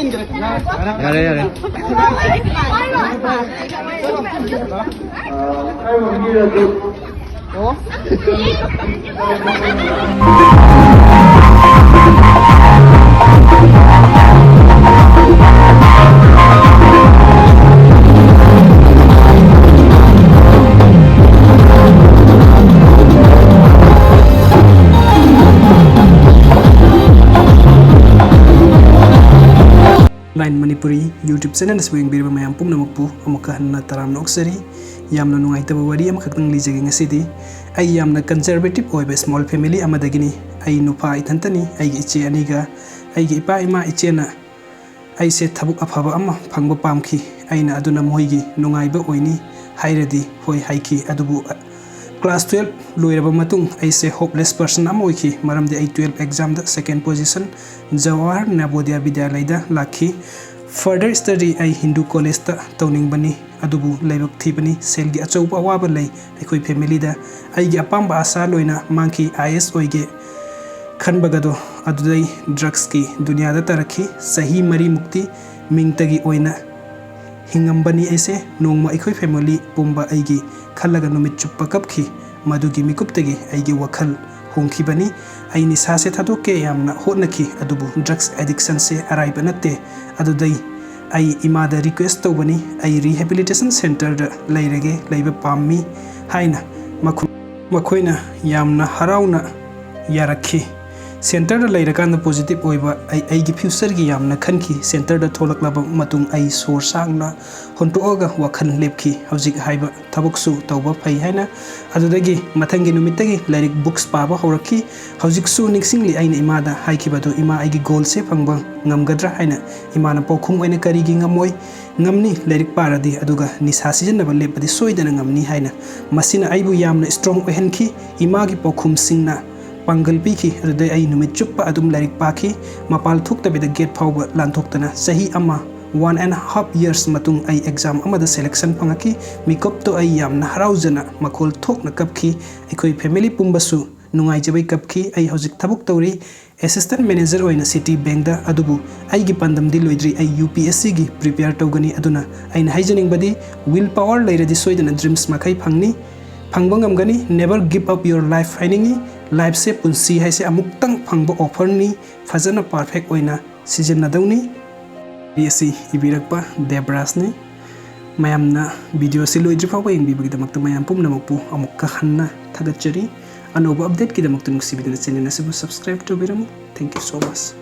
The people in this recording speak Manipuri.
Yare yare. Line Manipuri YouTube channel na swing birba mayam pum namukpu amuka hanna taram noksari yamna nungai taba wari amakakang lijagi ngasidi ay yamna conservative oiba small family amadagini ay nupa itantani ay iche aniga ay ipa ima iche na ay se thabuk afaba ama phangba pamki ay na aduna moigi nungai ba oini hairadi hoi haiki adubu Class 12 loiraba matung ay se hopeless person amoiki maramdi ay 12 exam da second position Jawahar Navodaya Vidyalaya da lakhi further study ay Hindu college ta tawning bani adubu laibak thibani selgi achauba awaba lay aikoi family da ay gi apamba asa loina mangki IS oige khanbagado adudai drugs ki dunia da tarakhi sahi mari mukti mingtagi oina hingambani aise nongma aikoi family pumba aigi khalaga numit chuppa kapki madugi mikuptagi aigi wakhal hongkhibani aini sase thadoke yamna hotnaki adubu drugs addiction se arai banate adudai ai imada request tobani ai rehabilitation center da lairage laiba pammi haina makhoina yamna harauna yarakhi center da lairakan positive oiba ai gi future gi yamna khanki center da tholaklaba matung ai sor sangna hontoga wakhan lepki hojik haiba thabuksu tawba phai haina adudagi mathangi numitagi lyric books paba horaki hojik su nixingli aina imada haikibadu ima ai gi goal se phangba ngamgadra haina imana pokhung oina kari gi ngamoi ngamni lyric paradi aduga nisa season na lepadi soidana ngamni haina masina aibu yamna strong ohenki ima gi pokhum singna Pangal piki adudai ai numit chuppa adum larik paki mapal thukta bida gate phawba lanthokta sahi ama 1.5 years matung ai exam amada selection pangaki mikop to ai yamna haraujana makol thokna kapki aikoi family pumbasu nungai jabai kapki ai hojik thabuk tawri assistant manager oina city bank da adubu ai gi pandam di loidri ai UPSC gi prepare tawgani aduna aina haijaning badi will power lairadi soidana dreams makai phangni phangbangam gani never give up your life haingi life se punsi haise amuktang phangba offer ni fazana perfect oina season nadawni BSc ibirakpa Debras ni mayamna video se loidri phawba ingbi damakta mayam pum namukpu amukka hanna thagachari anoba update ki damakta nuksibidana channel na subscribe to biramu thank you so much